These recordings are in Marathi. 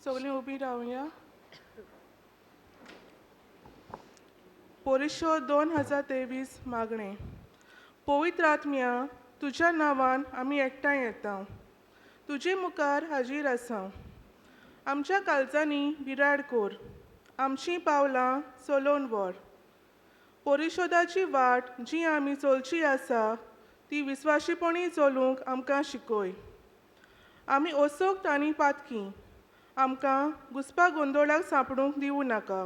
सगळीं उबी रावया. पोरिशो 2023 मागणे. पवित्र आत्म्या, तुज्या नांवान आमी एकठांय येता. तुजे मुखार हाजीर आसा. आमच्या काळजांनी बिराड कोर. आमचीं पावलां चलोवन व्हर. परिशोधाची वाट जी आमी चलची आसा ती विस्वाशीपणी चलूंक आमकां शिकय. आमी ओसोक्त आनी पातकी. आमकां घुस्पा गोंदळाक सांपडूंक दिवं नाका.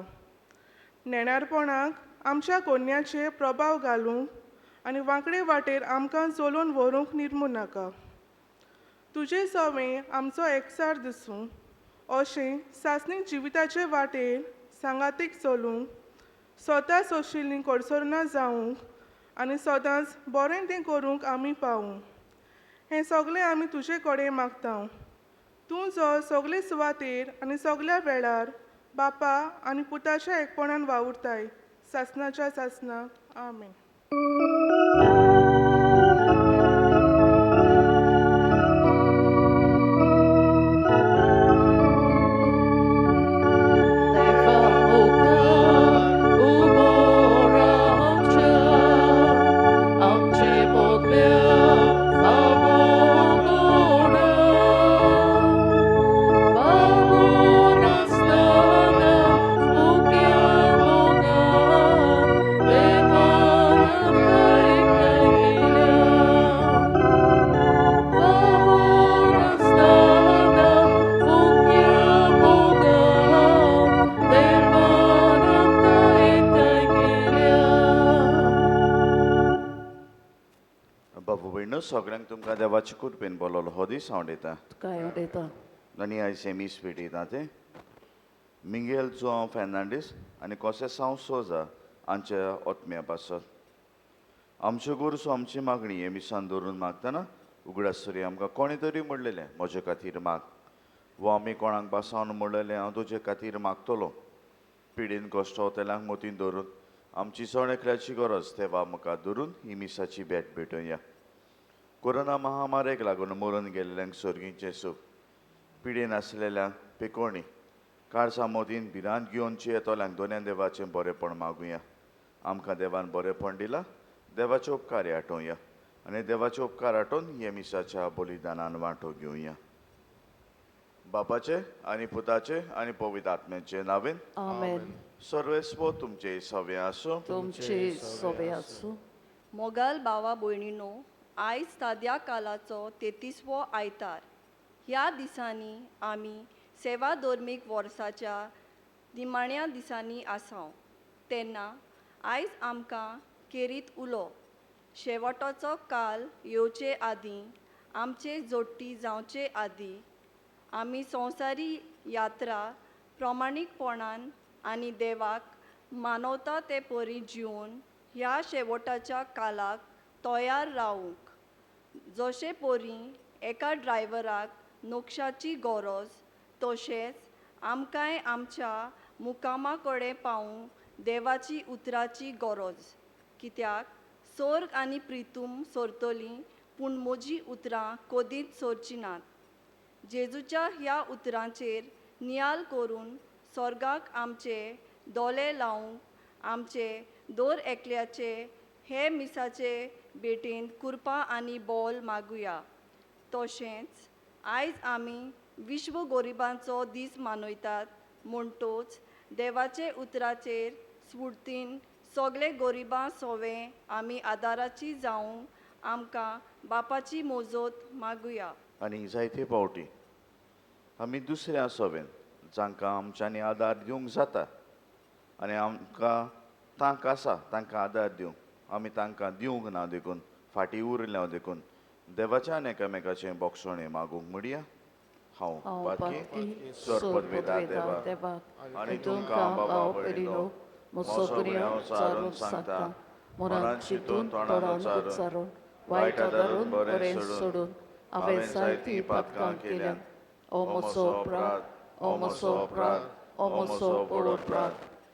नेणारपणाक आमच्या कोन्याचेर प्रभाव घालूंक आनी वांकडे वाटेर आमकां चलोवन व्हरूंक निर्मू नाका. तुजें सवें आमचो एकचार दिसूं अशें सासणीक जिविताचे वाटेर सांगातीक चलूंक, स्वता सोशिल्लीं कडसरना जावंक आनी सदांच बरें तें करूंक आमी पावूं. हें सगळें आमी तुजे कडेन मागता. तूं जो सगळे सुवातेर आनी सगळ्या वेळार बापा आनी पुताच्या एकपणान वावुरताय, सासणाच्या सासणाक आमेन. सगळ्यांक तुमकां देवाची कृपेन बोललो हो दीस हांव दिता. काय उडयता आनी आयज सेमीस भेटयता ते मिंगेल जोआंव फेर्नांडीस आनी कोसेसांव सोजा हांचे ओतम्या पासत. आमच्यो गोरसो आमची मागणी हे मिसान दवरून मागतना उगडासरी आमकां कोणी तरी म्हणलेलें म्हजे खातीर माग, वो आमी कोणाक बासावन म्हणलेलें हांव तुजे खातीर मागतलो. पिडीन कश्ट होतेल्यांक मतीन दवरून आमची सण एकल्याची गरज तेवा मुखार धरून ही मिसाची भेट भेटुया. कोरोना महामारेक लागून मरून गेल्ल्यांक सर्गीचें सूख, पिडेन आसलेल्यांक पिकोवणी, काळजा मोदीन भिरांत घेवनची येतोल्यांक दोनूय देवाचें बरेंपण मागुया. आमकां देवान बरेंपण दिलां, देवाचे उपकार आठोवया आनी देवाचे उपकार आठोवन हे मिसाच्या बलिदानान वांटो घेवया. बापाचे आनी पुताचे आनी पवित्र आत्म्याचे नावेन आमेन. सर्वेस्व तुमचे सवे आसूं. तुमची सोबे आसूं. मोगाल भावा भयणीनो, आयज साद्या कालाचो 33वो आयतार. ह्या दिसांनी आमी सेवा धर्मीक वर्साच्या निमाण्या दिसांनी आसाव. तेन्ना आयज आमकां केरीत उलो शेवटाचो काल येवचे आदीं, आमचे जोडटी जावचे आदीं आमी संवसारी यात्रा प्रमाणीकपणान आनी देवाक मानवता ते परी जिवन ह्या शेवटाच्या कालाक तयार रावूंक. जशे परी एका ड्रायव्हराक नोक्षाची गरज, तशेंच आमकांय आमच्या मुकामा कडेन पावूंक देवाची उतराची गरज. कित्याक सर्ग आनी प्रितूम सरतलीं पूण म्हजीं उतरां कदींच सरचीं नात. जेजूच्या ह्या उतरांचेर नियाल करून सर्गाक आमचे दोळे लावंक आमचे दर एकल्याचे हे मिसाचे भेटेंत कृपा आनी बोल मागुया. तशेंच आयज आमी विश्व गरिबांचो दीस मनयतात म्हणटच देवाचे उतराचेर स्फूर्तीन सगळे गरिबां सवें आमी आदाराची जावंक आमकां बापाची मोजत मागुया. आनी जायते फावटी आमी दुसऱ्या सवेन जांकां आमच्यांनी आदार दिवंक जाता आनी आमकां तांक आसा तांकां आदार दिवंक आमी तांकां दिवंक ना देखून फाटीं उरल्या देखून देवाच्यान एकामेकाचें बोगसणें मागूंक म्हणया. हांव पातकी सोरपदवेदा देवाक आनी तुमकां बाबा भयणीनो म्हजो गुन्यांव चारून सांगता. मनान चिंतून तोंडान उच्चारून वायट आदारून बरें सोडून हांवें जायतीं पातकां केल्यात. ओ म्हजो अपराध, ओ म्हजो अपराध, ओ म्हजो अपराध.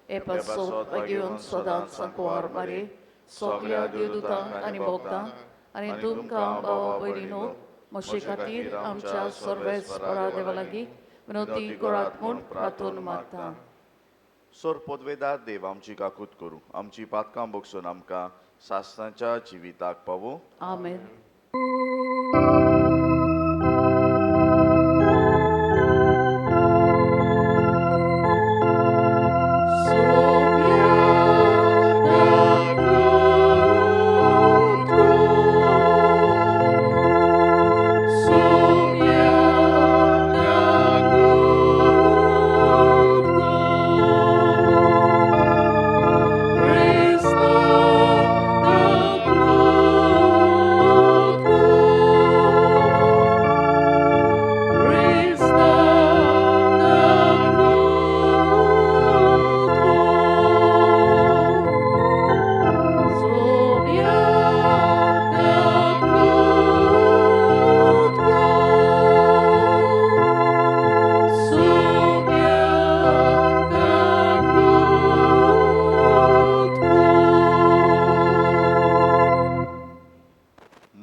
हे पासत घेवन सदांच सांकवार मारे सगळ्या देवदूतांक आनी भोगतांक आनी तुमकां भावा भयणीनो म्हजे खातीर आमच्या सर्वेस्परा देवा लागीं विनोती करात म्हूण प्रार्थून मागता. सोर पदवेदार देव आमची काकूत करूं, आमची पातकां बगसून आमकां सासणाच्या जिविताक पावूं. आमेन.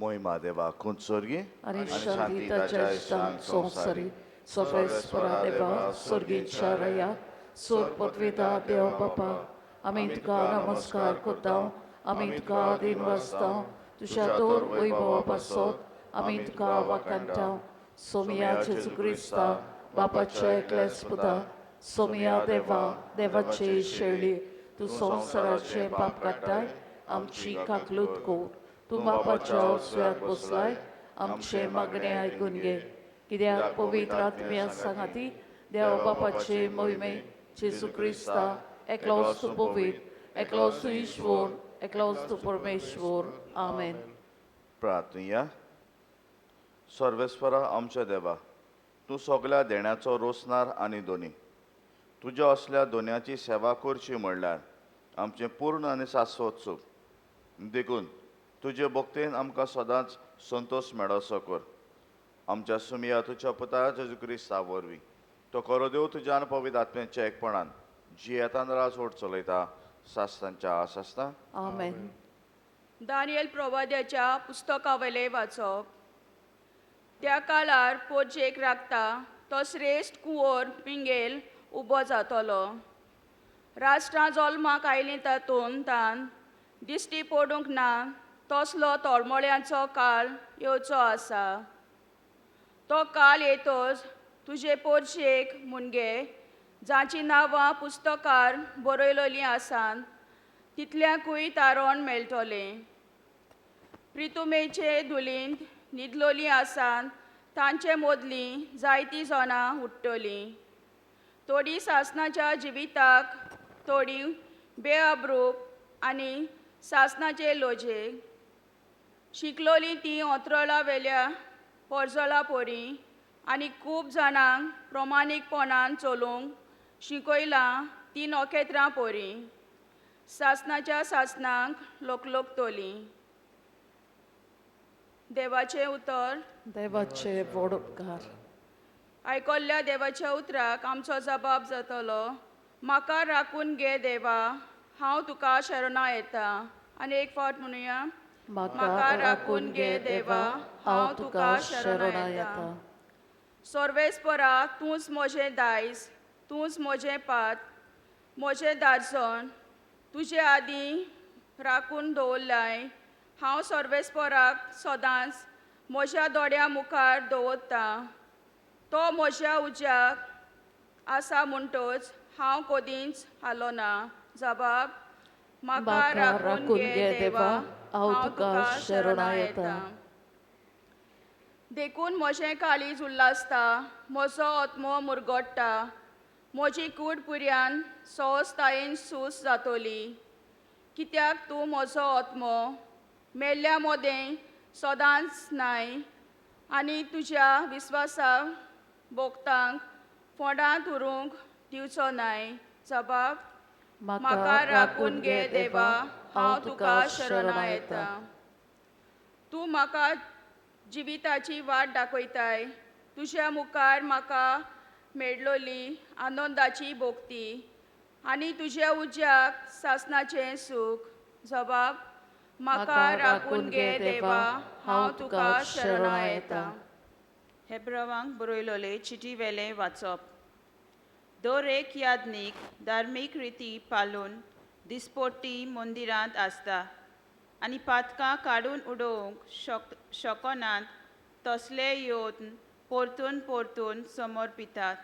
मोहिमा देवा कुंचोर्गी आणि शांती ताच्या इष्टांक संवसारी सर्वेस्परा देवा स्वर्गीच्या रया सोर पदवेदार देव बापा आमी तुका नमस्कार करता. आमी तुका आदीन वाजता. तुझ्या दोर वैभवा पासत आमी तुका वाखाणटा. सोमिया जेजू क्रिस्ता बापाच्या एकल्यासपुता सोमिया देवा देवाचे शेळी तूं संवसाराचे पाप काडटाय आमची काकलूत कोर. तूं बापाच्या उजव्याक बसलाय आमचे मागणे आयकून घे. कित्याक पवित्र आत्म्या सांगाती देव बापाचे मोहिमे जेजू क्रिस्ता एकलोच तूं पवित्र एकलोच तूं ईश्वर एकलोच तूं परमेश्वर. आमेन. प्रार्थुया. सर्वेस्परा आमच्या देवा, तूं सगळ्या देण्याचो रोसनार आनी दोनी. तुज्या असल्या दोन्याची सेवा करची म्हणल्यार आमचें पूर्ण आनी शाश्वत सूख देखून तुजे भक्तेन आमकां सदांच संतोश मेळोसो कर. आमच्या सुमिया तुज्या पुता जेजू क्रिस्ता वरवीं तो खरो देव तुज्या आनी पवित्र आत्म्याच्या एकपणान जी येतान रास ओट चलयता सासतांच्या आसता. आमेन. दानियल प्रवाद्याच्या पुस्तकावेले वाचप. त्या काळार पोरचेक राखता तो श्रेश्ठ कुंवर पिंगेल उबो जातलो. राष्ट्रां जल्माक आयलीं तातूंत दिश्टी पडूंक ना तसलो तळमळ्यांचो काळ येवचो आसा. तो काळ येतोच तुजे पोरशेक मुनगे जांची नांवां पुस्तकार बरयलोलीं आसात तितल्याकूय तारण मेळटलें. प्रितुमेचे धुलींत न्हिदलोलीं आसात तांचे मदलीं जायतीं जाणां उठ्ठलीं. थोडीं सासणाच्या जिविताक थोडीं बेअब्रूप आनी सासणाचे लोजेक. शिकलोलीं तीं अंतरळा वेल्या पोरजोळा पोरी आनी खूब जाणांक प्रमाणीकपणान चलूंक शिकयलां तीं नोखेत्रां पोरी. सासणाच्या सासणांक लोकलोकतलीं. देवाचें उतर. देवाचे व्हड उपकार. आयकल्ल्या देवाच्या उतराक आमचो जबाब जातलो. म्हाका राखून घे देवा हांव तुका शरणा येता. आनी एक फावट म्हणुया. म्हाका राखून घे देवा हांव तुका शरणा येता. सर्वेस्परा तूंच म्हजें दायज तूंच म्हजें पात म्हजें दारजण तुजे आदीं राखून दवरलाय. हांव सर्वेस्पराक सदांच म्हज्या दोळ्या मुखार दवरतां. तो म्हज्या उज्याक आसा म्हणटच हांव कदींच हालोना. जबाब. म्हाका राखून घे देवा हांव तुका शरणा येता. देखून म्हजें काळीज उल्लासता म्हजो आत्मो मुरगोडटा. म्हजी कूड पुर्यान सहजतायेन सूस जातली. कित्याक तूं म्हजो आत्मो मेल्ल्या मोदें सदांच नाय आनी तुज्या विस्वासाक भोगतांक फोंडांत उरूंक दिवचो नाय. जबाब. म्हाका राखून घे देवा हांव तुका शरणा येता. तूं म्हाका जिविताची वाट दाखयताय. तुज्या मुखार म्हाका मेळलोली आनंदाची भोगती आनी तुज्या उज्याक सासणाचें सूख. जबाब. म्हाका राखून घे देवा हांव तुका शरणा येता. हेब्रवांक बरयलोले चिटी वेले वाचप दर एक याज्ञीक धार्मीक रिती पाळून दिसपोटी मंदिरांत आसता आनी पातकां काडून उडोवंक शकनात तसले येवन परतून परतून समर्पितात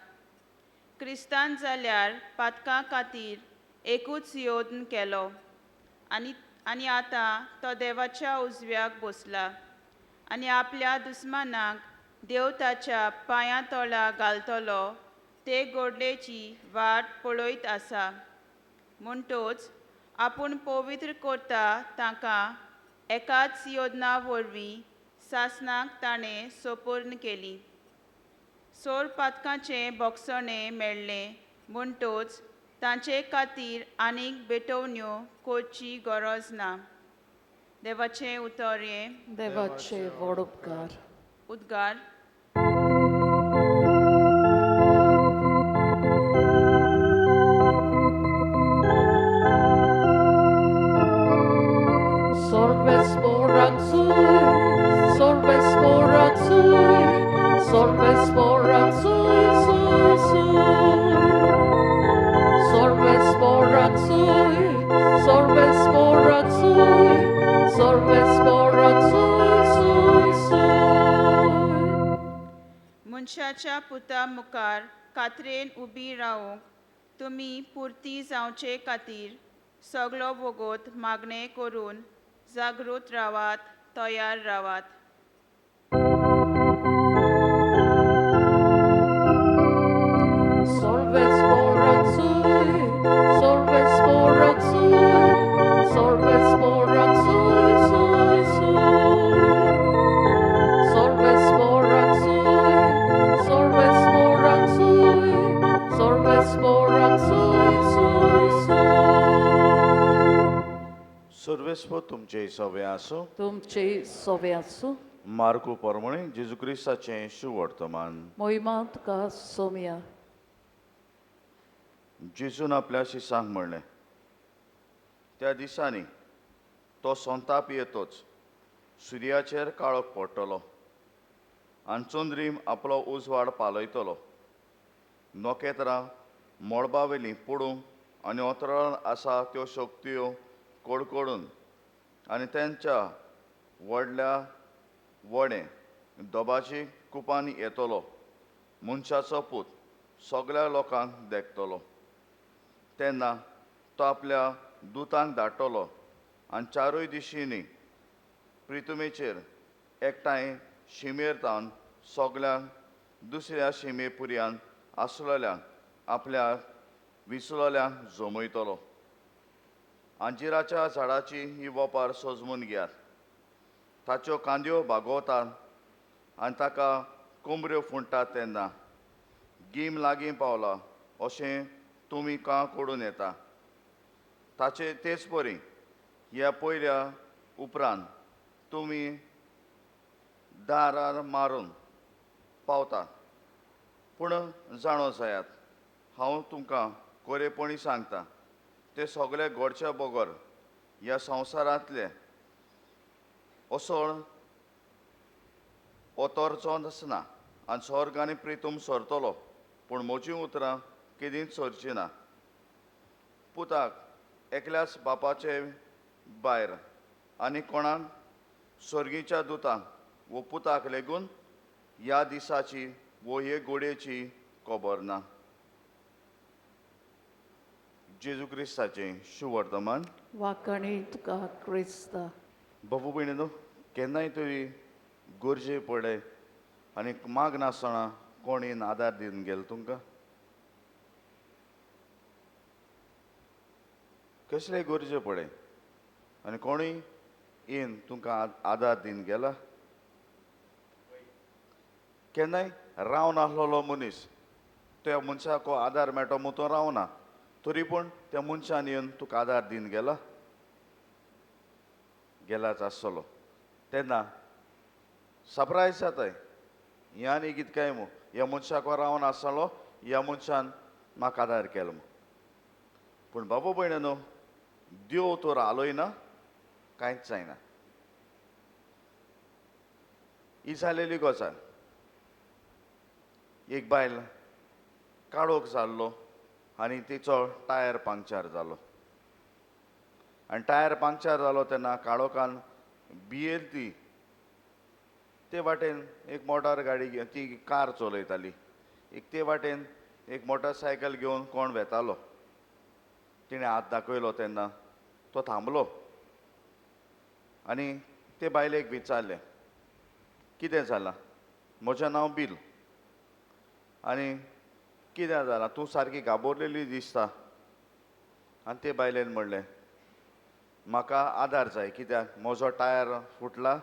क्रिस्तान जाल्यार पातकां खातीर एकूच योद्न केलो आनी आतां तो देवाच्या उजव्याक बसला आनी आपल्या दुस्मानाक देव ताच्या पांयां तळा घालतलो ते गोडलेची वाट पळयत आसा म्हणटच आपूण पवित्र करता तांकां एकाच योजना वरवीं सासणाक ताणें सोपूर्ण केली सोर पातकांचें बोगसणें मेळ्ळें म्हणटच तांचे खातीर आनीक बेटवण्यो करची गरज ना देवाचें उतर हें देवाचे व्हड उपकार. उद्गार Sorvesporak sui, sorvesporak sui, sorvesporak sui, sui, sui. Sorvesporak sui, sorvesporak sui, sorvesporak sui, sui, sui. मनशाच्या पुता मुखार कात्रेन उबी रावंक तुमी पुर्ती जावचे खातीर सगळो वगत मागणें करून जागृत रावात तयार रावात Sorvesporak sui, sorvesporak sui, sorvesporak sui, sui, sui. Sorvesporak sui, sorvesporak sui, sorvesporak sui, sui, sui. सर्वेस्प तुमचे सवे आसूं तुमचे सोवे आसूं. मार्कू परमणी जेजू क्रिस्ताचें शुवर्तमान मोहिमा तुका सोमिया. जेजून आपल्या शिसांक म्हणलें त्या दिसांनी तो संताप येतोच सुर्याचेर काळोख पडटलो आनी चंद्रीम आपलो उजवाड पालयतलो नोकेत्रां मळबावेलीं पडूंक आनी अंतराळांत आसा त्यो शक्त्यो कडकडून आनी तांच्या व्हडल्या वडे दोबाची कुपांनी येतलो मनशाचो पूत सगळ्या लोकांक देखतलो तेन्ना तो आपल्या दुतांक धाडटलो आनी चारूय दिशींनी प्रितुमेचेर एकठांय शिमेर सगळ्यांक दुसऱ्या शिमे पुर्यान आसलेल्यांक आपल्या विसलोल्यांक जमयतलो अंजिराच्या झाडाची ही वोपार सजमून घेयात ताच्यो कांद्यो भागवतात आनी ताका कोंबऱ्यो फुंटात तेन्ना गीम लागीं पावला अशें तुमी कां कळून येता ताचे तेच परी ह्या पयल्या उपरांत तुमी दारार मारून पावतात पूण जाणो जायात हांव तुमकां कोरेपणी सांगता ते सगळे घडच्या बगर ह्या संवसारांतले असोळ ओतोरचो आसना आनी स्वर्ग आनी प्रितूम सरतलो पूण म्हजीं उतरां केदींच सरचीं ना पुताक एकल्याच बापाचे भायर आनी कोणाक स्वर्गीच्या दुतांक वो पुताक लेगून ह्या दिसाची वो हे घोडयेची खबर ना जेजू क्रिस्ताचें शुवर्तमान वाकणी तुका क्रिस्ता. बाबू भयणीनो केन्नाय तरी गरजे पडले आनी माग नासतना कोण येवन आदार दिवन गेलो तुमकां कसले गरजे पडे आनी कोणूय येवन तुमकां आदार दिवन गेला केन्नाय रावन आसलेलो मनीस त्या मनशाक आदार मेळटा म्हूण तो रावना तरी पूण त्या मनशान येवन तुका आदार दिवन गेलाच आसतलो तेन्ना सरप्रायज जाताय हें आनी कितें काय मू ह्या मनशाक रावन आसतलो ह्या मनशान म्हाका आदार केलो मू पूण बाबा भयणीनो देव तर आलोय ना कांयच जायना ही जालेली गजाल एक बायल काळोख जाल्लो आनी तिचो टायर पंक्चर जालो आनी टायर पंक्चर जालो तेन्ना काळोखान भियेली ती ते वाटेन एक मोटार गाडी ती कार चलयताली एक ते वाटेन एक मोटरसायकल घेवन कोण वेतालो तिणें हात दाखयलो तेन्ना तो थांबलो आनी ते बायलेक विचारलें कितें जालां म्हजें नांव बील आनी कितें जालां तूं सारकी घाबरलेली दिसता आनी ते बायलेन म्हणलें म्हाका आदार जाय कित्याक म्हजो टायर फुटला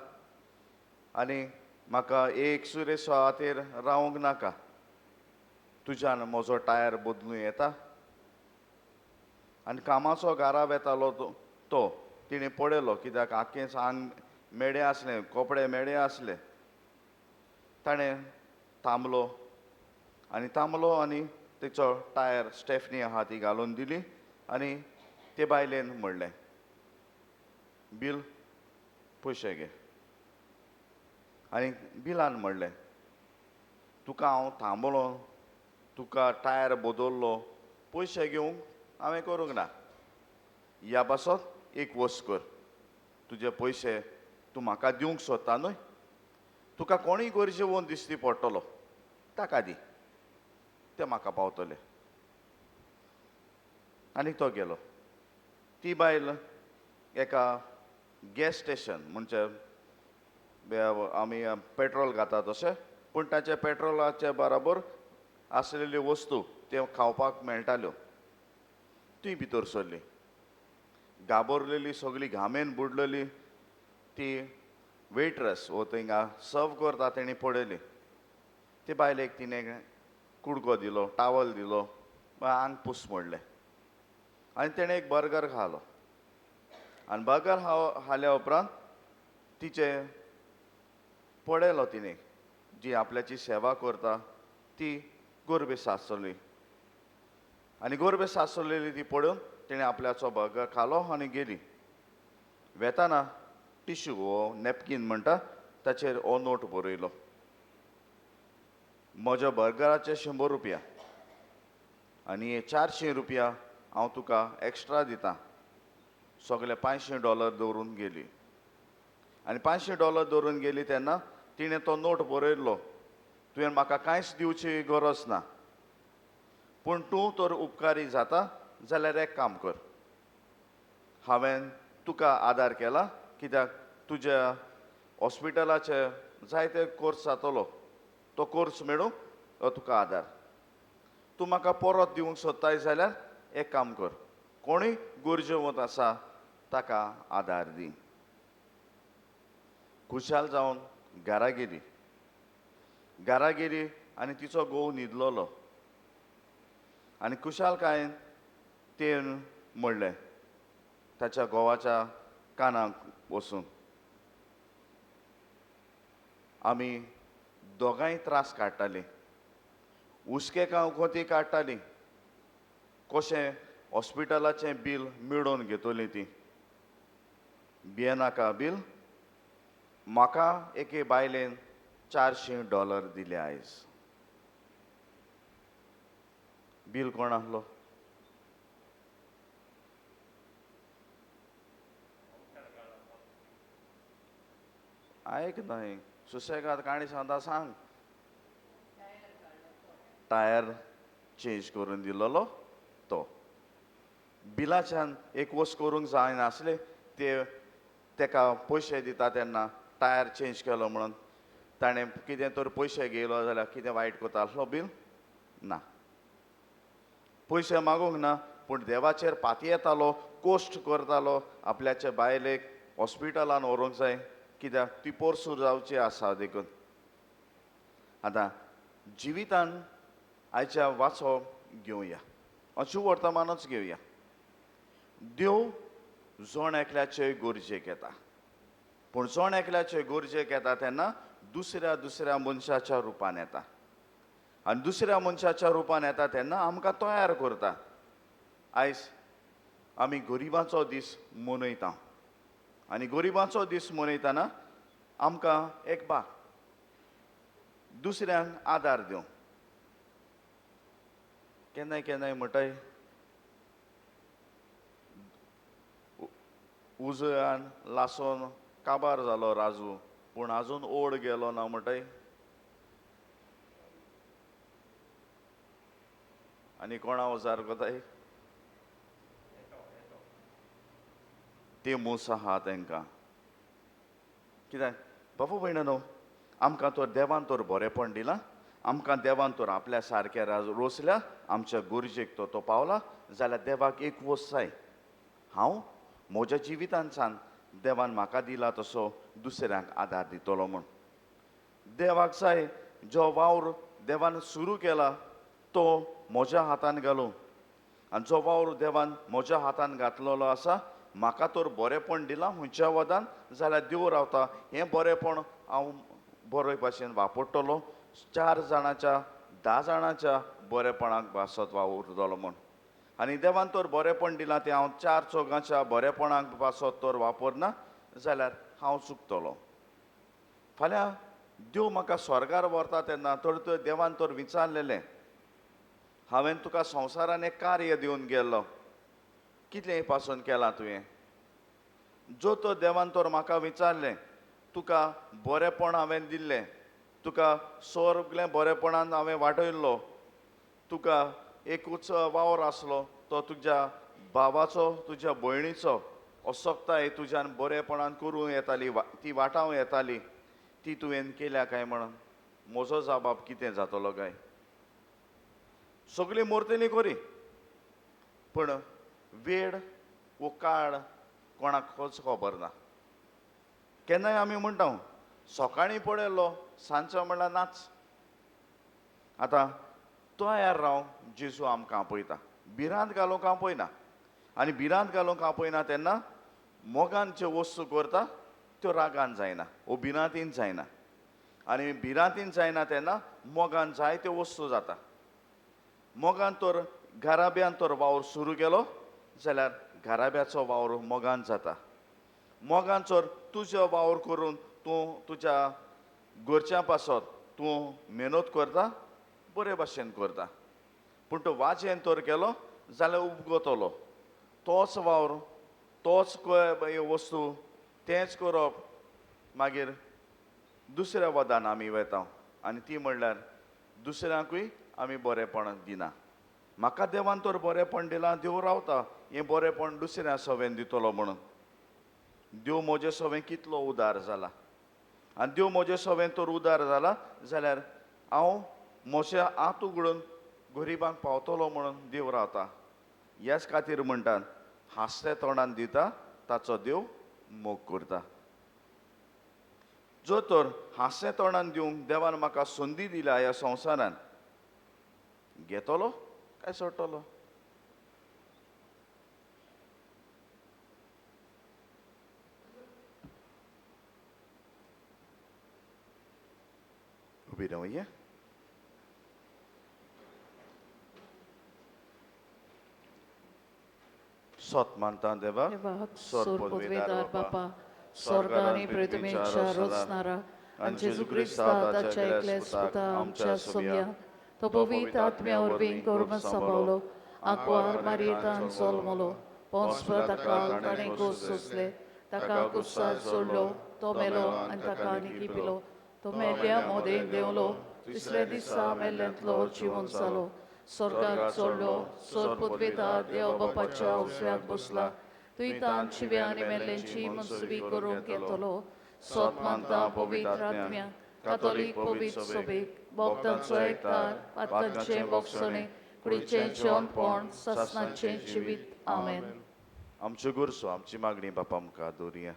आनी म्हाका एक सुरेश खातीर रावूंक नाका तुज्यान म्हजो टायर बदलूं येता आनी कामाचो घरा वेतालो तो तिणें पळयलो कित्याक आख्खें आंग मेडे आसलें कपडे मेडे आसले ताणें थांबलो आनी तिचो टायर स्टेफनी आहा ती घालून दिली आनी ते बायलेन म्हणलें बील पयशे घे आनी बिलान म्हणलें तुका हांव थांबलो तुका टायर बदललो पयशे घेवंक हांवें करूंक ना ह्या पासत एक वस्त कर तुजे पयशे तूं म्हाका दिवंक सोदता न्हय तुका कोणूय गरजेवून दिश्टी पडटलो ताका दी ते म्हाका पावतले आनी तो गेलो ती बायल एका गॅस स्टेशन म्हणजे आमी पेट्रोल घातात तशें पूण ताचे पेट्रोलाचे बराबर आसलेल्यो वस्तू त्यो खावपाक मेळटाल्यो ती भितर सरली घाबरलेली सगळी घामेन बुडलेली ती वेट्रस वो थिंगा सर्व करता तेणी पळयली ते बायलेक तिणें कुडको दिलो टावल दिलो आंग पुस म्हणलें आनी तेणें एक बर्गर खालो आनी बर्गर खाल्या उपरांत तिचे पळयलो तिणें जी आपल्याची सेवा करता ती गोरबेस आसतली आनी गोरबेस आसतलेली ती पळोवन तिणें आपल्याचो बर्गर खालो आनी गेली वेताना टिश्यू वो नॅपकीन म्हणटा ताचेर हो नोट बरयलो म्हज्या बर्गराचे 100 रुपया आनी हे 400 रुपया हांव तुका एक्स्ट्रा दितां सगळे $500 दवरून गेली आनी $500 दवरून गेली तेन्ना तिणें तो नोट बरयल्लो तुवें म्हाका कांयच दिवची गरज ना पूण तूं तर उपकारी जाता जाल्यार एक काम कर हांवें तुका आदार केला कित्याक तुज्या हॉस्पिटलाचे जायते कोर्स जातलो तो कोर्स मेळूंक हो तुका आदार तूं म्हाका परत दिवंक सोदताय जाल्यार एक काम कर कोणूय गरजेवंत आसा ताका आदार दी खुशाल जावन घरा गेली आनी तिचो घोव न्हिदलोलो आनी खुशालकायेन तेन म्हणलें ताच्या घोवाच्या कानाक वचून आमी दोगांय त्रास काडटालीं उस्के कोती काडटालीं कशें हॉस्पिटलाचें बील मेळोवन घेतलीं तीं भियेनाका बील म्हाका एके बायलेन $400 दिले आयज बील कोण आहलो आयक न्हय सुसेगाद काणी सांगता सांग टायर चेंज करून दिलोलो तो बिलाच्यान एक वस्त करूंक जायनासले ते तेका पयशे दिता तेन्ना टायर चेंज केलो म्हणून ताणें कितें तर पयशे घेयलो जाल्यार कितें वायट कोता आसलो बील ना पयशे मागूंक ना पूण देवाचेर पाती येतालो कोश्ट करतालो आपल्याचे बायलेक हॉस्पिटलान व्हरूंक जाय कित्याक ती पोरसूं जावची आसा देखून आतां जिवितान आयच्या वाचो घेवया अशें वर्तमानच घेवया देव जोण एकल्याचे गरजेक येता पूण जोण एकल्याचे गरजेक येता तेन्ना दुसऱ्या मनशाच्या रुपान येता आनी दुसऱ्या मनशाच्या रुपान येता तेन्ना आमकां तयार करता आयज आमी गरिबांचो दीस मनयता आनी गरिबांचो दीस मनयतना आमकां एक दुसऱ्यांक आदार दिवं केन्नाय केन्नाय म्हणटाय उजळ्यान लासोन काबार जालो राजू पूण आजून ओड गेलो ना म्हणटाय. आनी कोणा उजार कोताय ते मूस आहा तांकां. कित्याक बाबा भयणानो, आमकां तर देवान तर बरेंपण दिलां. आमकां देवान तर आपल्या सारके रोसल्या. आमच्या गुरजेक तो पावला जाल्यार देवाक एक वस्त जाय. हांव म्हज्या जिवितांतल्यान देवान म्हाका दिला तसो दुसऱ्यांक आदार दितलो म्हूण. देवाक जाय जो वावर देवान सुरू केला तो म्हज्या हातान घालूं. आनी जो वावर देवान म्हज्या हातान घातलेलो आसा, म्हाका तर बरेंपण दिलां खंयच्या वदान जाल्यार देव रावता. हें बरेंपण हांव बरे भाशेन वापरतलो 4 जाणांच्या 10 जाणांच्या बरेपणाक भासत वावुरतलो म्हूण. आनी देवान तर बरेंपण दिलां तें हांव 4 चौगांच्या बरेपणाक भासत तर वापरना जाल्यार हांव चुकतलों. फाल्यां देव म्हाका स्वर्गार व्हरता तेन्ना तर देवान तर विचारलेलें, हांवें तुका संवसारान एक कार्य दिवन गेल्लो, कितलें पासून केलां तुवें. जो तो देवान तर म्हाका विचारलें, तुका बरेंपण हांवें दिल्लें, तुका सगलें बरेपणान हांवें वाटयल्लो, तुका एकूच वावर आसलो तो तुज्या भावाचो तुज्या भयणीचो, असोकताय तुज्यान बरेपणान करूं येताली, ती वाटावं येताली, ती तुवें केल्या काय म्हणून म्हजो जबाब कितें जातलो काय. सगळीं मोरतेली खरी पूण वेळ वो काळ कोणाकच खबर ना. केन्नाय आमी म्हणटा सकाळीं पळयलो सांजचो म्हणल्यार नाच. आतां तयार राव जेजू आमकां आपयता. भिरांत घालूंक आपयना. आनी भिरांत घालूंक आपयना तेन्ना मोगान ज्यो वस्तू करता त्यो रागान जायना वो भिरांतीन जायना. आनी भिरांतीन जायना तेन्ना मोगान जायत्यो वस्तू जाता. मोगान तर घराब्यान तर वावर सुरू केलो जाल्यार घराब्याचो वावर मोगान जाता. मोगान जर तुजो वावर करून तूं तुज्या घरच्या पासत तूं मेहनत करता, बरे भाशेन करता. पूण तो वाजेन तर केलो जाल्यार उपगतलो. तोच वावर तोच वस्तू तेंच करप मागीर दुसऱ्या वदान आमी वेता आनी ती म्हणल्यार दुसऱ्यांकूय आमी बरेंपण दिना. म्हाका देवान तर बरेंपण दिलां, देव रावता हें बरेंपण दुसऱ्या सवेन दितलो म्हणून. देव म्हजे सवें कितलो उदार जाला. आनी देव म्हजे सवें तर उदार जाला जाल्यार हांव म्हजें हात उगडून गरिबांक पावतलो म्हणून देव रावता. ह्याच खातीर म्हणटात हांसते तोंडान दिता ताचो देव मोग करता. जो तर हांसते तोंडान दिवंक देवान म्हाका संदी दिल्या ह्या संवसारान, घेतलो काय सोडटलो. उबी रावया. सत मानता देवा, सोरपदवेदार बापा, स्वर्गाने पृथ्वीच्या रोजनारा आणि जेजू क्रिस्ता ताच्या एकलेस्पुता आमच्या सोम्या तो पवित्र आत्म्यावर बीन करून सांभाळलो आकवार मारितान सोलमलो पोंसपर ताका ताणें घोस सोसले ताका कुसार सोडलो तो मेलो आनी ताका निकी पिलो तो मेल्या मोदेन देवलो तिसऱ्या दिसा मेल्ल्यांतलो जिवंत जालो स्वर्गाक सोडलो सोरपदवेदार देव बापाच्या उजव्याक बसला तुयतान शिव्या आनी मेल्ल्यांची मनसुबी करूंक येतलो सोत मानता पवित्र आत्म्या कातोलीक पवित्र सोबीक भक्तांचो एकठार पातकांचे बोगसणे कुडीचें जेवणपण सासणाचें जिवीत आमेन. आमच्यो गुरसो आमची मागणी बापा आमकां दवरिया.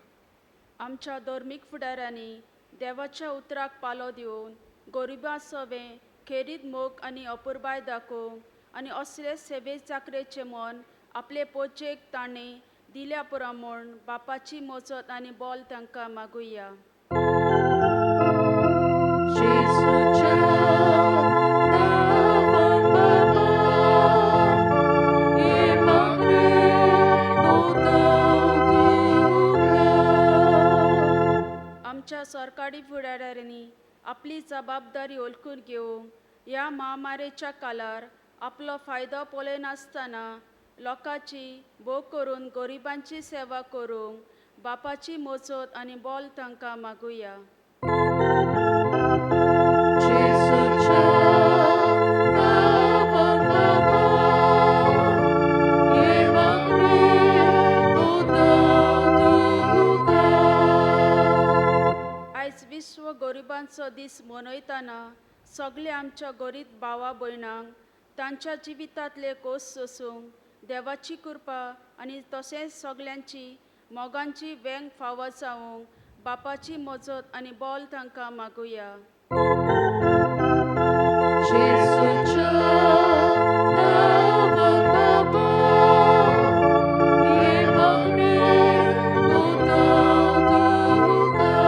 आमच्या धर्मीक फुडाऱ्यांनी देवाच्या उतराक पालो दिवन गरिबां सवें खेरीत मोग आनी अपुरबाय दाखोवंक आनी असले सेवे चाकरेचें मन आपले पोचेक तांणी दिल्या पुरा म्हूण बापाची मजत आनी बोल तांकां मागुया. आमच्या सरकारी फुडाऱ्यांनी आपली जबाबदारी ओळखून घेवंक ह्या महामारेच्या काळार आपलो फायदो पळयनासतना लोकांची भोग करून गरिबांची सेवा करूंक बापाची मजत आनी बोल तांकां मागुया. जेसूच्या नांवान बाबा, हे मागणी करता तुका. आयज विश्व गरिबांचो दीस मनयतना सगळे आमच्या गरीब भावा भयणांक तांच्या जिवितांतले कोस सोसूंक देवाची कृपा आनी तशेंच सगळ्यांची मोगांची वेंग फावो जावंक बापाची मजत आनी बोल तांकां मागुया. जेसूच्या नांवान बाबा, हे मागणी करता तुका.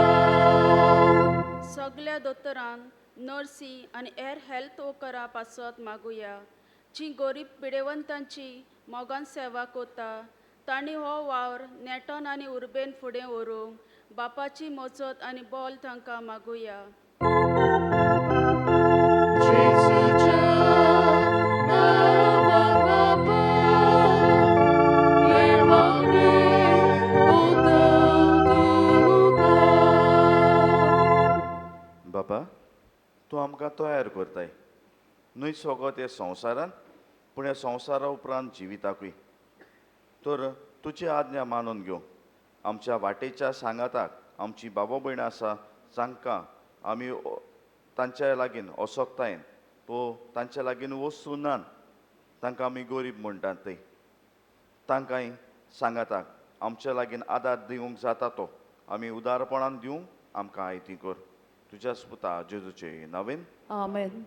सगळ्या दोतोरांक नर्सी आनी हेर हेल्थ वर्करां पासत मागुया जी गरीब पिडेवंतांची मोगान सेवा कोता. तांणी हो वावर नेटोन आनी उर्बेन फुडें व्हरूंक बापाची मजत आनी बोल तांकां मागुया. जेसूच्या नांवान बाबा, हे मागणी करता तुका. बाबा तूं आमकां तयार करताय न्हय सोगत हे संवसारान पूण ह्या संवसारा उपरांत जिविताकूय. तर तुजी आज्ञा मानून घेवं आमच्या वाटेच्या सांगाताक आमची बाबा भयण आसा जांकां आमी तांच्या लागीं असोकतायन तांच्या लागीं वस्तू नान तांकां आमी गरीब म्हणटात थंय तांकांय सांगाताक आमच्या लागीं आदार दिवंक जाता तो आमी उदारपणान दिवंक आमकां आयती कर. तुज्या पुता जेजूचे नांवेन. आमेन.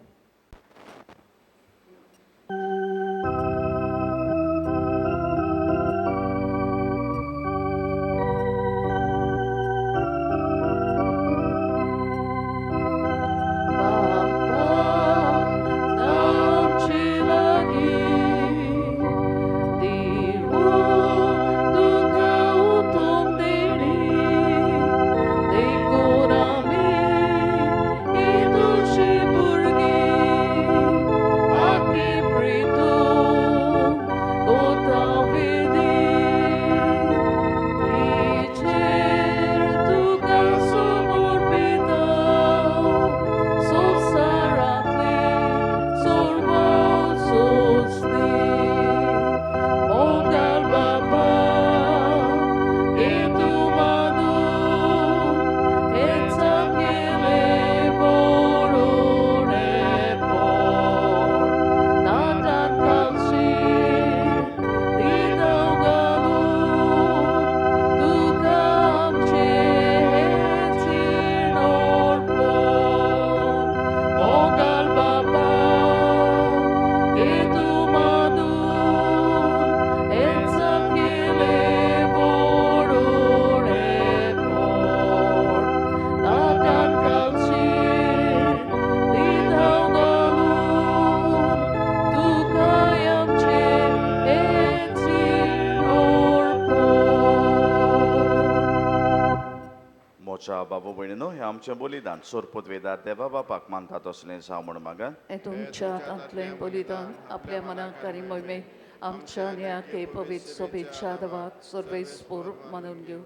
बाबा भयणीनो हे आमचें बलिदान सोरपोत वेदार देवा बापाक मानता तसलें जावं म्हण मागा. हे तुमच्या हातांतलें बलिदान आपल्या मनाक आनी मोहिमेक आमच्या न्यायाके पवित्र सोबेच्या देवाक सर्वेस्पूर मानून घेवं.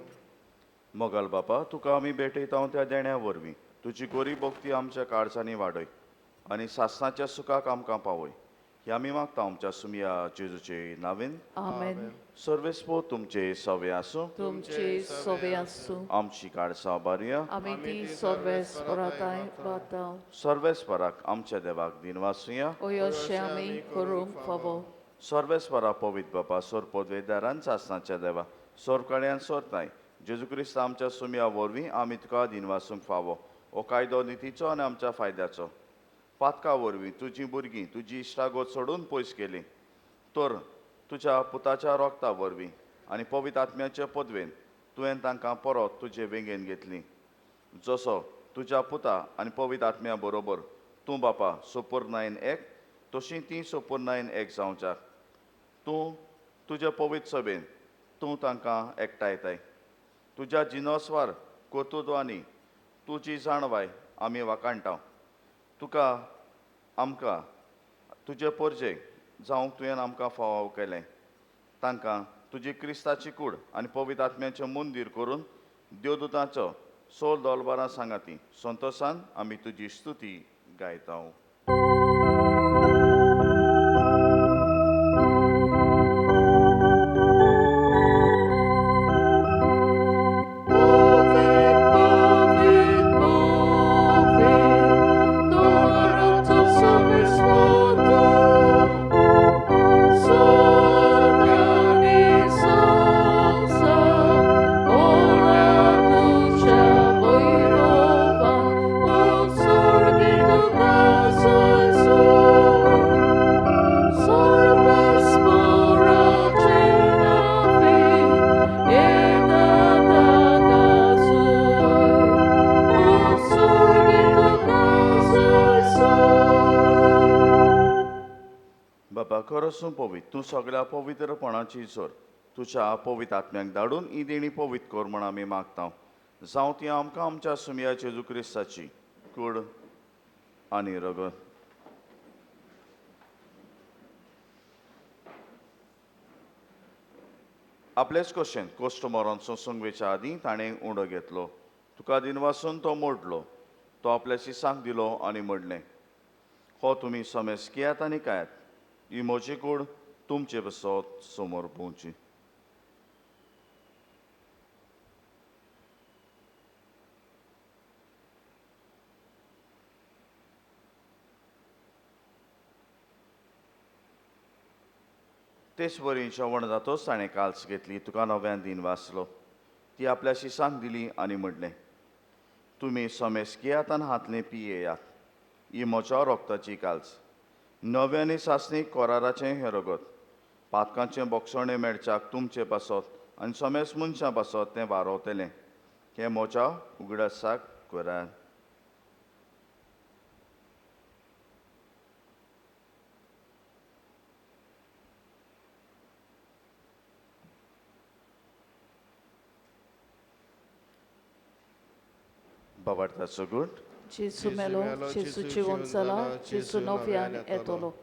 मोगाल बापा तुका आमी भेटयता त्या देण्या वरवीं तुजी गोरी भक्ती आमच्या काळजांनी वाडय आनी सासणाच्या सुखाक आमकां पावय. हे आमी मागता आमच्या सुमिया जेजूचे नांवेन. आमेन. सर्वेस्पो तुमचे सवे आसूं. तुमची सोबे आसूं. आमची काळजां बरी आमी ती सर्वेस्पराताय वाताव. सर्वेस्पराक आमच्या देवाक दिनवासुया. अशें आमी करूंक फावो. सर्वेस्परा पवित्र बापा सोरपोत वेदारान सासणाच्या देवा सोरकड्यान सोरताय जेजू क्रिस्त आमच्या सुमिया वरवीं आमी तुका दिनवासूंक फावो. हो कायदो नितीचो आनी आमच्या फायद्याचो. पातका वरवीं तुजीं भुरगीं तुजी इश्टागोत सोडून पयस गेलीं तर तुज्या पुताच्या रोगता वरवीं आनी पवित्र आत्म्याचे पदवेन तुवें तांकां परत तुजे वेंगेन घेतलीं. जसो तुज्या पुता आनी पवित्र आत्म्या बरोबर तूं बापा सुपूर्णायेन एक तशीं तीं सुपूर्णायेन एक जावच्याक. तूं तुजे पवित्र सभेन तूं तांकां एकठांयताय. तुज्या जिनोस्वार कर्तुत्वांनी तुजी जाणवाय आमी वाकाणटाव. तुका आमकां तुजे परजेक जावंक तुवें आमकां फावो केलें तांकां तुजी क्रिस्ताची कूड आनी पवित्र आत्म्याचें मंदीर करून देवदूतांचो सोल दोलबारां सांगाती संतोशान आमी तुजी स्तुती गायता बाबा खरोसूं पवित्र तूं सगळ्या पवित्रपणाची जोर तुज्या पवित्र आत्म्याक धाडून ही देणी पवित्र कर म्हण आमी मागता जावं ती आमकां आमच्या सुमया जेजू क्रिस्ताची कूड आनी रगत आपलेच कशें कोश्ट मोरांचो संगवेच्या आदीं ताणें उंडो घेतलो तुका दिन वासून तो मोडलो तो आपल्या शिसांक दिलो आनी मोडलें हो तुमी समेस कियात आनी कायात ही म्हजी कूड तुमचे बसत समोर पोवची तेच वरी जेवण जातोच ताणें काल्स घेतली तुका नव्यान दिन वाचलो ती आपल्या शिसांक दिली आनी म्हणलें तुमी समेस कियात आनी हातलें पियेयात ही म्हज्या रोगताची काल्स नव्यानी सासणीक कोराराचें हें रगत पातकांचें बोगसणें मेळच्याक तुमचे पासत आनी समेस मनशां पासत तें वारोवतलें हें म्हज्या उगडासाक करात bawartaco good. Gesù melo, Gesù ci wonsala, Gesù novian etolo.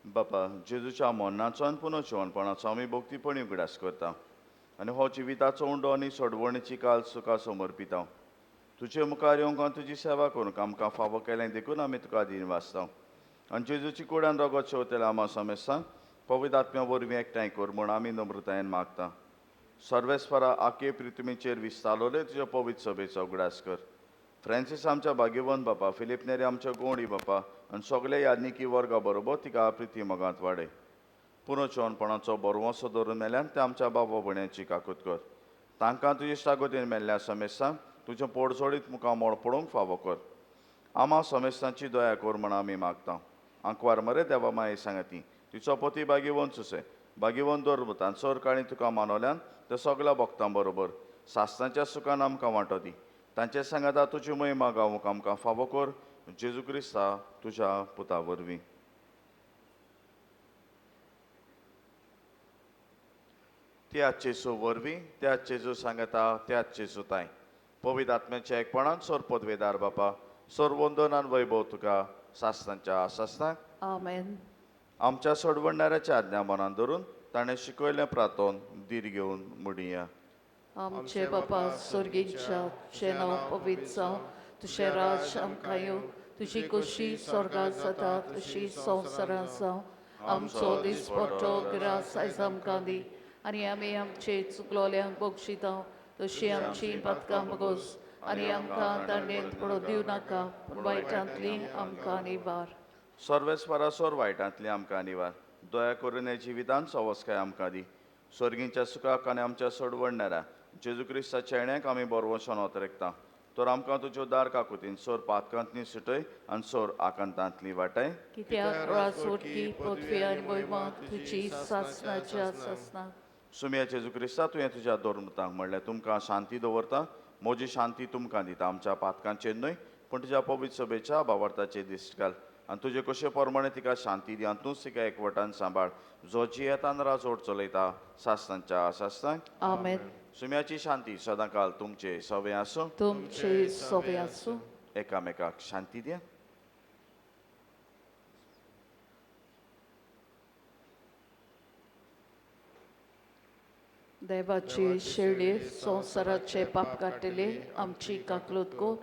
बापा जेजूच्या मरणाचो आनी पुनः जेवणपणाचो आमी भोक्तीपणी उगडास करता आनी हो जिविताचो उंडो आनी सोडवणेची काल सुका समर्पिता तुजे मुखार येवंक आनी तुजी सेवा करूंक आमकां फावो केलें देखून आमी तुका दिन वाचता आनी जेजूची कुडान रगत शेवतेले आमा समेस्तां पवित्र आत्म्या वरवीं एकठांय कर म्हूण आमी नम्रतायेन मागता सर्वेस्परा आखे पृथ्वीचेर विस्तारलोले तुज्या पवित्र सभेचो उगडास कर फ्रांसीस आमच्या भाग्यवंत बापा फिलिप नेरी आमच्या गोंडी बापा आनी सगळे याज्ञिकी वर्गा बरोबर तिका प्रिती मोगांत वाडय पुनो जेवणपणाचो बरवंसो धरून मेल्यान ते आमच्या बाबा भयण्याची काकूत कर तांकां तुजे शागोतीन मेल्ल्या समेस्तांक तुजें पोडसोडीत मुखार मोळ पडोवंक फावो कर आमा समेस्तांची दया कर म्हण आमी मागता आंकवार मरे देवा माये सांगाती तिचो पती भाग्यवंत सुसे भाग्यवंत दौरभुतान सर काळी तुका मानवल्यान ते सगळ्या भक्तां बरोबर सासणाच्या सुखान आमकां वांटो दी तांचे सांगाता तुजी महिमा गावूंक आमकां फावो कर जेजू क्रिस्ता तुज्या पुता वरवीं त्याच जेजू वरवीं त्याच जेजू सांगता त्याच जेजू ताय पवित्र आत्म्याच्या एकपणान सोर पदवेदार बापा सोर वंदनान वैभव तुका सासणाच्या सासणाक Amen. आमच्या सोडवणाऱ्याच्या आज्ञा मनान धरून ताणें शिकयलें प्रार्थोन दीर घेवन मुडिया Amce Baba Sorgincha, चे नाव पवित्र जावं, तुझे राज आमकां येवं, तुजी कुशी स्वर्गांत जाता तशी संवसारांत जावं. आमचो दिसपट्टो गिरास आयज आमकां दी आनी आमी आमचे चुकलोल्यांक बक्षिता तशी आमची पातकां बगोस आनी आमकां दांडेंत पडो दिवं नाका पूण वायटांतली आमकां निवार. सर्वेस्परा सोर वायटांतली आमकां निवार दया करून हे जिवितांत सवस्काय आमकां दी स्वर्गींच्या सुखाक आनी आमच्या सोडवणणाऱ्या जेजू क्रिस्ताच्या येण्याक आमी बरवंशान वतरेकता तर आमकां तुज्यो दार काकुतीन सोर पातकांतली सुटय आनी सोर आकांतांतली वाटाय कित्याक राजवटकी पृथ्वी आनी महिमा तुजी सासणाच्या सासणाक. सुमया जेजू क्रिस्ता तुवें तुज्या दोरमतांक म्हणल्यार तुमकां शांती दवरता म्हजी शांती तुमकां दिता आमच्या पातकांचेर न्हय पूण तुज्या पवित्र सभेच्या भावार्थाचेर दिश्ट घाल आनी तुजे कशे प्रमाणे तिका शांती दी आनी तूंच तिका एकवटान सांबाळ जो जियेतान राजवट चलयता सासणांच्या सासणांक. Amen. सुम्याची शांती सदांकाल तुमचे सवे आसूं तुमचे सोबे आसूं. एकामेकाक शांती दिया देवाची शेळी संसाराचे पाप काटिले आमची काकलूत कर.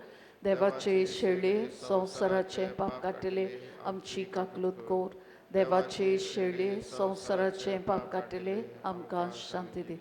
देवाची शेळी संसाराचे पाप काटिले आमची काकलूत कर. देवाची शेळी संसाराचे पाप काटिले आमकां शांती दी.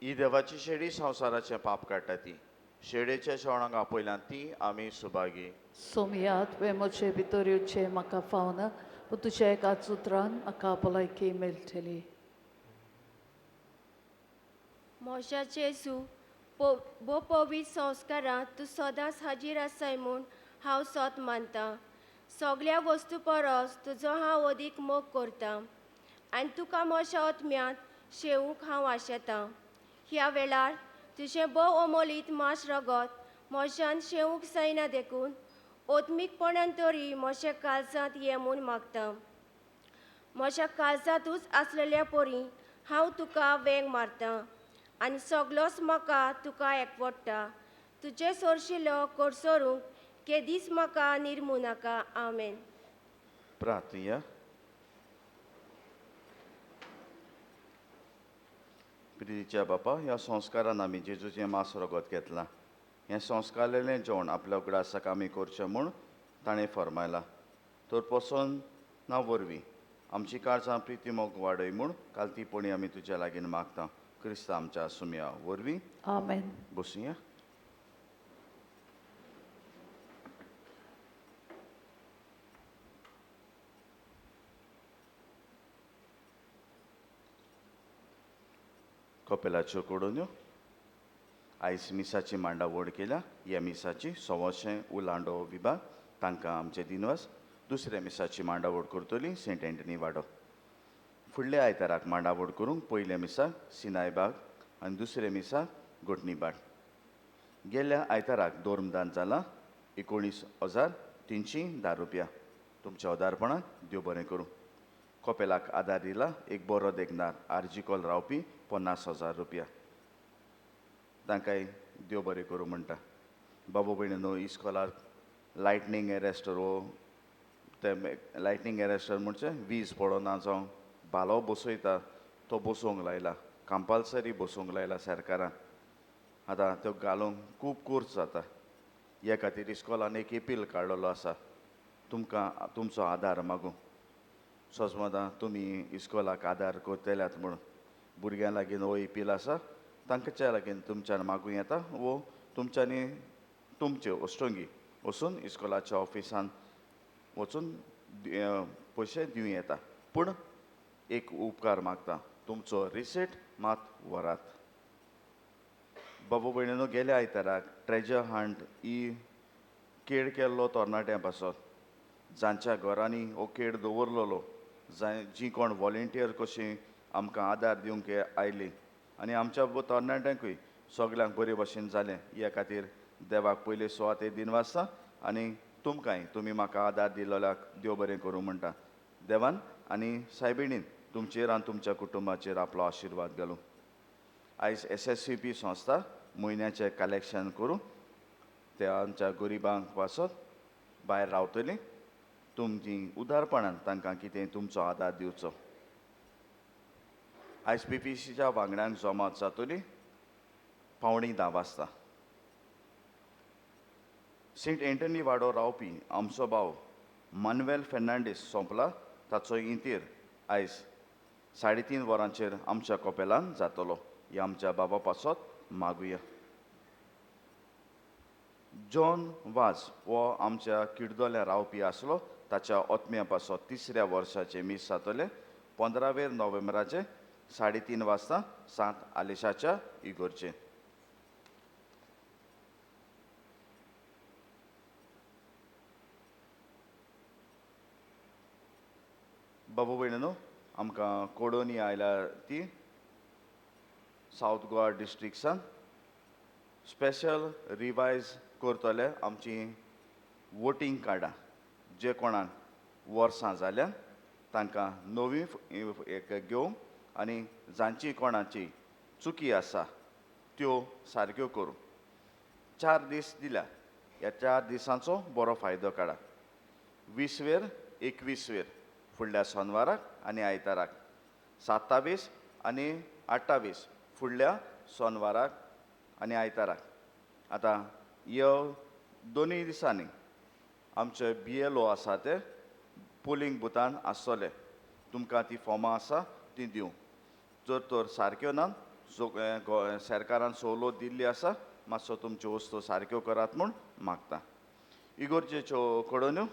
ही देवाची शेळी संवसाराचें पाप काडटा ती. शेळयेच्या जेवणाक आपयल्यान ती आमी सुभागी. सोमयात वे म्हजे भितर येवचे म्हाका फावना पूण तुज्या एकाच उतरान म्हाका भलायकी मेळटली. मोशाचे येसू भोव पवित्र संस्कारांत तूं सदांच हाजीर आसाय म्हूण हांव सोत मानतां. सगळ्या वस्तू परस तुजो हांव अदीक मोग करतां आनी तुका मोशा ओतम्यांत शेवूंक हांव आशेतां. ह्या वेळार तुजें भोव अमोलीत माश रगत मोशान शेवूंक जायना देखून ओतमीकपणान तरी मोशे काळजांत ये म्हूण मागतां. म्हज्या काळजांतूच आसलेल्या परी हांव तुका वेंग मारतां आनी सगलोच म्हाका तुका एकवटता. तुजे सोरशिल्लो कोडसोरूंक केदीस म्हाका निर्मू नाका. आमेन. प्रार्थया. प्रितीच्या बापा, ह्या संस्कारान आमी जेजूचें मांस रगत घेतलां. हें संस्कारलेलें जेवण आपल्या उगडासाक आमी करचें म्हूण ताणें फरमायलां. तर पसोन ना वरवीं आमची काळजां प्रिती मोग वाडय म्हूण कालतीपणी आमी तुज्या लागीं मागतां. क्रिस्त आमच्या सुमया वरवीं. आमेन. बसूया. कपेलाच्यो कोडोन्यो. आयज मिसाची मांडावळ केल्या. ह्या मिसाची सवशें उलांडो विभाग तांकां आमचे दिनवास. दुसऱ्या मिसाची मांडावळ करतली सेंट एंटनी वाडो. फुडल्या आयताराक मांडावळ करूंक पयल्या मिसाक सिनाय बाग आनी दुसऱ्या मिसाक घोटणी बाट. गेल्या आयताराक दोर्मदान जालां 19,310 रुपया. तुमच्या उदारपणाक देव बरें करूं. कपेलाक आदार दिला एक बरो देगणार आर्जिकोल रावपी 50,000 रुपया. तांकांय देव बरें करूं म्हणटा. बाबा भयणीनो, इस्कॉलाक लायटनींग एरेस्टर ते लायटनींग एरेस्टर म्हणजे वीज पडोना जावं बालो बसयता तो बसोवंक लायला. कंपल्सरी बसोवंक लायला सरकारान. आतां तो घालूंक खूब खर्च जाता. ह्या खातीर इस्कॉलान एक अपील काडलेलो आसा तुमकां तुमचो आदार मागूं. सोजमोदां तुमी इस्कॉलाक आदार करतल्यात म्हूण भुरग्यां लागीं हो अपील आसा. तांच्या लागीं तुमच्यान मागूं येता वो तुमच्यांनी तुमच्यो अश्टोंगी वचून इस्कॉलाच्या ऑफिसान वचून पयशे दिवं येता. पूण एक उपकार मागता, तुमचो रिसीट मात व्हरात. बाबा भयणीनो, गेल्या आयताराक ट्रेजर हंट ही खेळ केल्लो तरणाट्यां पासत जांच्या घरांनी हो खेळ दवरलेलो, जीं कोण वॉलेंटियर कशीं आमकां आदार दिवंक आयलीं आनी आमच्या तरणाट्यांकूय सगल्यांक बरे भशेन जालें. ह्या खातीर देवाक पयले सुवाते दिनवासता आनी तुमकांय तुमी म्हाका आदार दिलोल्याक देव बरें करूं म्हणटा. देवान आनी सायबिणीन तुमचेर आनी तुमच्या कुटुंबाचेर आपलो आशिर्वाद घालूं. आयज SSCP संस्था म्हयन्याचें कलेक्शन करूं ते आमच्या गरिबांक पासत भायर रावतलीं. तुमची उदारपणान तांकां कितें तुमचो आदार दिवचो. आयज PPCच्या वांगड्यांक जमात जातली 9:15 वाजता. सेंट एंटनी वाडो रावपी आमचो भाव मानुएल फेर्नांडीस सोंपला. ताचो इंतीर आयज 3:30 वरांचेर आमच्या कपेलान जातलो. हे आमच्या बाबा पासत मागुया. जॉन वाज हो आमच्या किडदोल्या रावपी आसलो. ताच्या ओतम्या पासत 3ऱ्या वर्साचे मीस जातले 15 नोव्हेंबराचे 3:30 वाजता सांत आलेशाच्या इगोर्चें. बाबा भयणीनो, आमकां कोडोनी आयल्या ती सावथ गोवा डिस्ट्रिक्ट्सान स्पेशल रिवायज करतले आमची वोटींग कार्डां. जे कोणाक वर्सां जाल्यां तांकां नवी एक घेवंक आनी जांची कोणाची चुकी आसा त्यो सारक्यो करूं 4 दीस दिल्या ह्या 4 दिसांचो बरो फायदो काडा 20 वेर 21 वेर फुडल्या शेनवाराक आनी आयताराक 27 आनी 28 फुडल्या शेनवाराक आनी आयताराक आतां ह्यो दोनूय दिसांनी आमचे BLO आसा ते पोलिंग बुथान आसतले तुमकां ती फॉर्मां आसा ती दिवं जर तर सारक्यो ना सरकारान सवलत दिल्ली आसा मातसो तुमच्यो वस्तू सारक्यो करात म्हूण मागता इगोर्जेच्यो कडोन्यो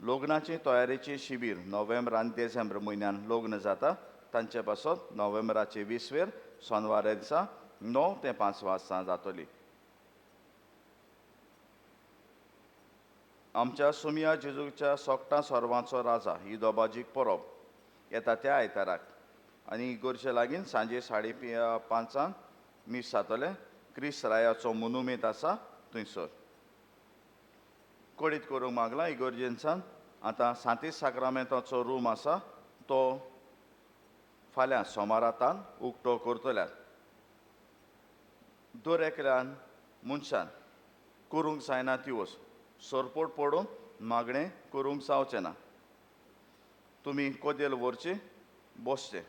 लग्नाची तयारेची शिबीर नोव्हेंबर आनी डिसेंबर म्हयन्यान लग्न जाता तांचे पासत नोव्हेंबराचे 20 वेर शेनवारा दिसा 9 ते 5 वाजता जातली आमच्या सुमिया जेजूच्या सोगटा सर्वांचो राजा ही दोबाजीक परब येता त्या आयताराक आनी इगोर्जे लागीं सांजे 5:30 मीस जातले क्रिस्त रायाचो मोनुमेंट आसा थंयसर कोडीत करूंक मागला इगोर्जेंसान आतां सांतीस साक्रामेंताचो रूम आसा तो फाल्यां सोमारातान उक्तो करतल्यात दर एकल्यान मनशान करूंक जायना ती वस्त सोरपोट पडून मागणें करूंक जावचें ना तुमी कोदेल व्हरची बसचें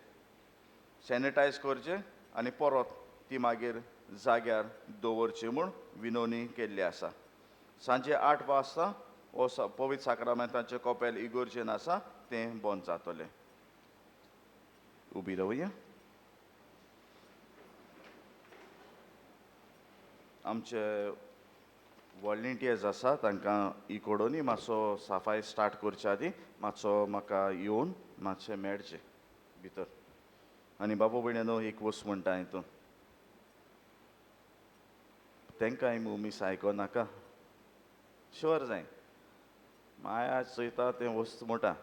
सॅनिटायज करचें आनी परत ती मागीर जाग्यार दवरची म्हूण विनवणी केल्ली आसा सांजे 8 वाजता हो पवित्र साक्रामेंताचें कोपेल इगोर्जेन आसा तें बंद जातलें उबी रावया आमचे वॉलंटियर्स आसा तांकां ही कोडोनी मातसो सफाई स्टार्ट करचे आदी मातसो म्हाका येवन मातशें मेळचें भितर आनी बाबा भयणीनो एक वस्त म्हणटा हितून तांकांय मिस आयकोनाका शुअर जाय माया चयता तें वस्त म्हणटा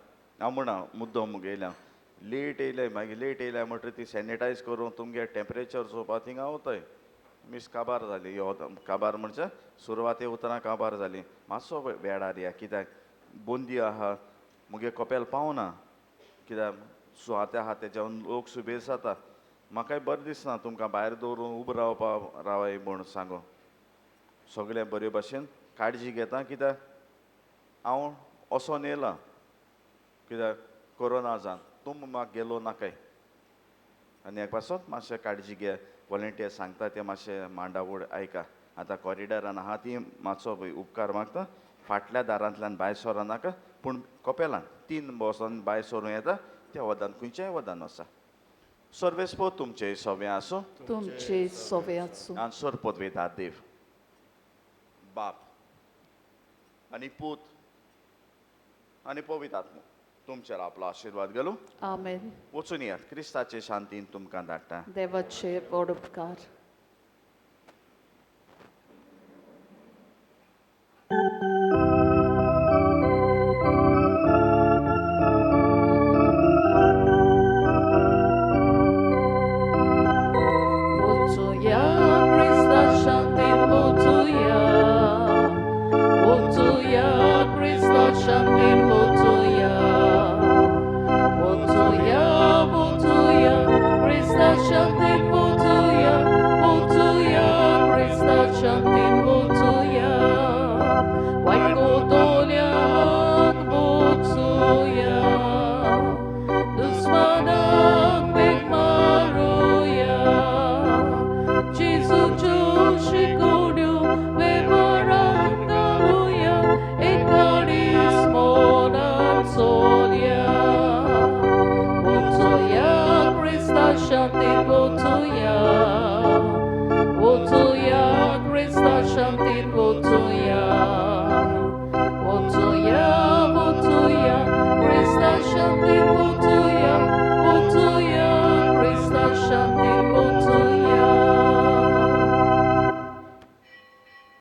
हांव म्हणा मुद्दम मुगेल्या लेट येयले मागीर लेट येयल्या म्हणटरी ती सॅनिटायज करून तुमगे टेम्परेचर चोवपा थिंगा वताय मिस काबार जाली यो काबार म्हणजे सुरवाते वतना काबार जाली मातसो वेळार या कित्याक बोंदी आहा मुगे कोपेल पावना कित्याक सुवाते आहा तेज्यान लोक सुबेज जाता म्हाकाय बरें दिसना तुमकां भायर दवरून उबो रावपा रावाय म्हूण सांगो सगळें बरे भाशेन काळजी घेता कित्याक हांव वोसोन येयलां कित्याक कोरोना जावन तुम म्हाका गेलो नाकाय आनी एक पासत मातशें काळजी घे वॉलंटियर सांगता तें मातशें मांडावळ आयका आतां कॉरिडरान आहा ती मातसो उपकार मागता फाटल्या दारांतल्यान भायर सरो नाका पूण कोपेलान 3 बसून भायर सरूं येता त्या वदान खंयच्याय वदान वचा सर्वेस्पो तुमचे सवें आसूं तुमचे सोवे आसूं आनी सोरपोत देव बाप आनी पूत आनी पवित्र आत्मो तुमचेर आपलो आशिर्वाद घालूं आमेन वचून येयात क्रिस्ताचे शांतीन तुमकां धाडटा देवाचे पडुपकार